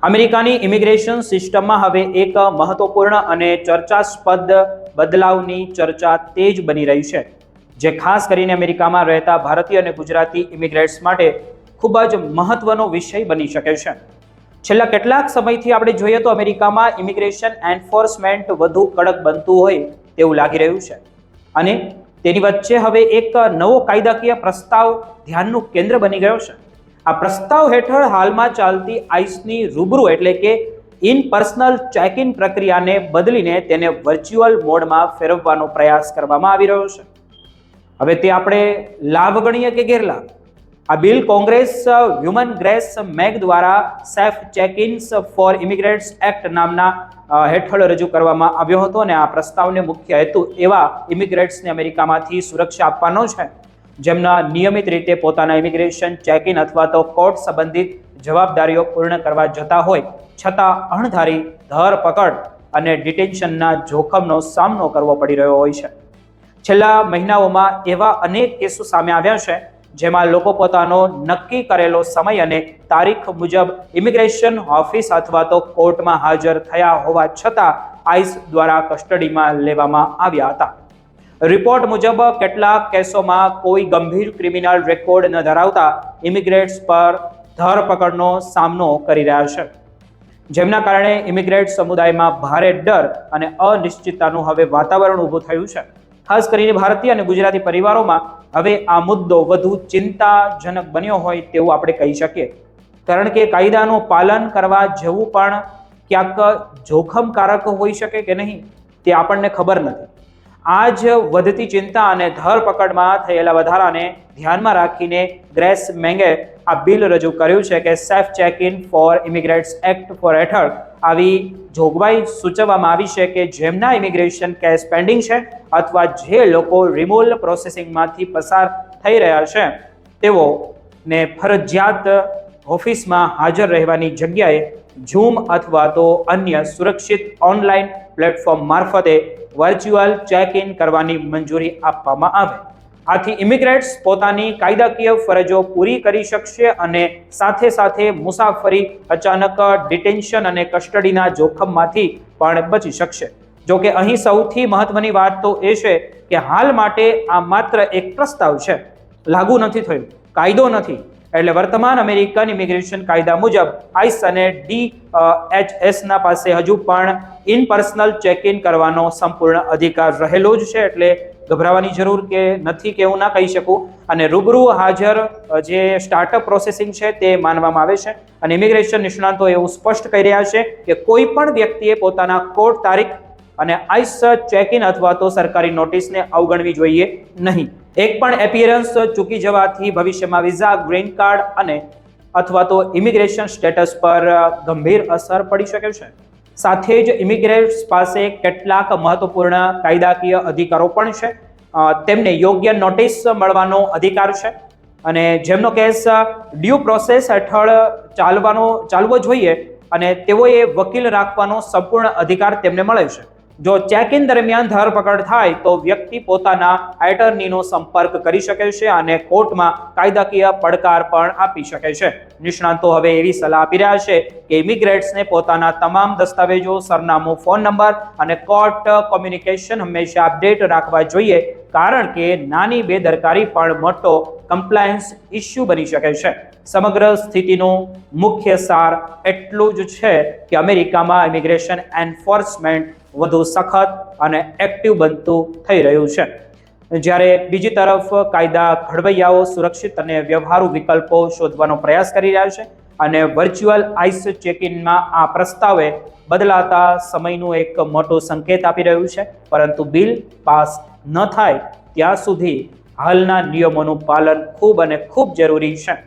અમેરિકાની ઇમિગ્રેશન સિસ્ટમમાં હવે એક મહત્વપૂર્ણ અને ચર્ચાસ્પદ બદલાવની ચર્ચા તેજ બની રહી છે, જે ખાસ કરીને અમેરિકામાં રહેતા ભારતીય અને ગુજરાતી ઇમિગ્રેન્ટ્સ માટે ખૂબ જ મહત્વનો વિષય બની શકે છે. છેલ્લા કેટલાક સમયથી આપણે જોઈએ તો અમેરિકામાં ઇમિગ્રેશન એન્ફોર્સમેન્ટ વધુ કડક બનતું હોય તેવું લાગી રહ્યું છે અને તેની વચ્ચે હવે એક નવો કાયદાકીય પ્રસ્તાવ ધ્યાનનું કેન્દ્ર બની ગયો છે. આ પ્રસ્તાવ હેઠળ હાલમાં ચાલતી આઈસની રૂબરૂ એટલે કે ઇન પર્સનલ ચેક ઇન પ્રક્રિયાને બદલીને તેને વર્ચ્યુઅલ મોડમાં ફેરવવાનો પ્રયાસ કરવામાં આવી રહ્યો છે. હવે તે આપણે લાભ ગણીએ કે ગેરલાભ, આ બિલ કોંગ્રેસ હ્યુમન ગ્રેસ મેગ દ્વારા safe check ઇન્સ four immigrants act નામના હેઠળ રજૂ કરવામાં આવ્યો હતો અને આ પ્રસ્તાવને મુખ્ય હેતુ એવા ઇમિગ્રેન્ટ્સને અમેરિકામાંથી સુરક્ષા આપવાનો છે જેમના નિયમિત રીતે પોતાના ઇમિગ્રેશન ચેક ઇન અથવા તો કોર્ટ સંબંધિત જવાબદારીઓ પૂર્ણ કરવા જતા હોય છતાં અણધારી ધરપકડ અને ડિટેન્શનના જોખમનો સામનો કરવો પડી રહ્યો હોય છે. છેલ્લા મહિનાઓમાં એવા અનેક કેસો સામે આવ્યા છે જેમાં લોકો પોતાનો નક્કી કરેલો સમય અને તારીખ મુજબ ઇમિગ્રેશન ઓફિસ અથવા તો કોર્ટમાં હાજર થયા હોવા છતાં આઈસ દ્વારા કસ્ટડીમાં લેવામાં આવ્યા હતા. રિપોર્ટ મુજબ કેટલાક કેસોમાં કોઈ ગંભીર ક્રિમિનલ રેકોર્ડ ન ધરાવતા ઇમિગ્રેન્ટ્સ પર ધરપકડનો સામનો કરી રહ્યા છે, જેમના કારણે ઇમિગ્રેન્ટ સમુદાયમાં ભારે ડર અને અનિશ્ચિતતાનું હવે વાતાવરણ ઊભું થયું છે. ખાસ કરીને ભારતીય અને ગુજરાતી પરિવારોમાં હવે આ મુદ્દો વધુ ચિંતાજનક બન્યો હોય તેવું આપણે કહી શકીએ, કારણ કે કાયદાનું પાલન કરવા જેવું પણ ક્યાંક જોખમકારક હોઈ શકે કે નહીં તે આપણને ખબર નથી. આ જ વધતી ચિંતા અને ધરપકડમાં થયેલા વધારાને ધ્યાનમાં રાખીને ગ્રેસ મેંગે આ બિલ રજૂ કર્યું છે કે safe check in for immigrants act for હેઠળ આવી જોગવાઈ સૂચવવામાં આવી છે કે જેમના ઇમિગ્રેશન કેસ પેન્ડિંગ છે અથવા જે લોકો રિમૂવલ પ્રોસેસિંગમાંથી પસાર થઈ રહ્યા છે તેઓને ફરજિયાત ઓફિસમાં હાજર રહેવાની જગ્યાએ ઝૂમ અથવા તો અન્ય સુરક્ષિત ઓનલાઈન પ્લેટફોર્મ મારફતે વર્ચ્યુઅલ ચેક ઇન કરવાની મંજૂરી આપવામાં આવે. આથી ઇમિગ્રેન્ટ્સ પોતાની કાયદાકીય ફરજો પૂરી કરી શકશે અને સાથે સાથે મુસાફરી, અચાનક ડિટેન્શન અને કસ્ટડીના જોખમમાંથી પણ બચી શકશે. જો કે અહીં સૌથી મહત્વની વાત તો એ છે કે હાલ માટે આ માત્ર એક પ્રસ્તાવ છે, લાગુ નથી થયું, કાયદો નથી. એટલે વર્તમાન અમેરિકન ઇમિગ્રેશન કાયદા મુજબ આઈસ અને DHS ના પાસે હજુ પણ ઇન પર્સનલ ચેક ઇન કરવાનો સંપૂર્ણ અધિકાર રહેલો જ છે, એટલે ગભરાવાની જરૂર કે નથી કે હું ના કહી શકું. અને રૂબરૂ હાજર જે સ્ટાર્ટઅપ પ્રોસેસિંગ છે તે માનવામાં આવે છે અને ઇમિગ્રેશન નિષ્ણાતો એવું સ્પષ્ટ કહી રહ્યા છે કે કોઈ પણ વ્યક્તિએ પોતાના કોર્ટ તારીખ અને આઈસ ચેક ઇન અથવા તો સરકારી નોટિસને અવગણવી જોઈએ નહીં. એક પણ એપિયરન્સ ચૂકી જવાથી ભવિષ્યમાં વિઝા, ગ્રીન કાર્ડ અને અથવા તો ઇમિગ્રેશન સ્ટેટસ પર ગંભીર અસર પડી શકે છે. સાથે જ ઇમિગ્રેન્ટ્સ પાસે કેટલાક મહત્વપૂર્ણ કાયદાકીય અધિકારો પણ છે. તેમને યોગ્ય નોટિસ મળવાનો અધિકાર છે અને જેમનો કેસ ડ્યુ પ્રોસેસ હેઠળ ચાલવો જોઈએ અને તેઓએ વકીલ રાખવાનો સંપૂર્ણ અધિકાર તેમને મળે છે. જો ચેક ઇન દરમિયાન ધરપકડ થાય તો વ્યક્તિ પોતાના એટર્નીનો સંપર્ક કરી શકે છે અને કોર્ટમાં કાયદાકીય પડકાર પણ આપી શકે છે. નિષ્ણાતો હવે એવી સલાહ આપી રહ્યા છે કે ઇમિગ્રેન્ટ્સને પોતાના તમામ દસ્તાવેજો, સરનામું, ફોન નંબર અને કોર્ટ કોમ્યુનિકેશન હંમેશા અપડેટ રાખવા જોઈએ, કારણ કે નાની બેદરકારી પણ મોટો કમ્પ્લાયન્સ ઇસ્યુ બની શકે છે. સમગ્ર સ્થિતિનું મુખ્ય સાર એટલું જ છે કે અમેરિકામાં ઇમિગ્રેશન એન્ફોર્સમેન્ટ વધુ સખત અને એક્ટિવ બનતું થઈ રહ્યું છે, જ્યારે બીજી તરફ કાયદા ઘડવૈયાઓ સુરક્ષિત અને વ્યવહારુ વિકલ્પો શોધવાનો પ્રયાસ કરી રહ્યા છે અને વર્ચ્યુઅલ આઈસ ચેક ઇનમાં આ પ્રસ્તાવે બદલાતા સમયનું એક મોટો સંકેત આપી રહ્યું છે. પરંતુ બિલ પાસ ન થાય ત્યાં સુધી હાલના નિયમોનું પાલન ખૂબ અને ખૂબ જરૂરી છે.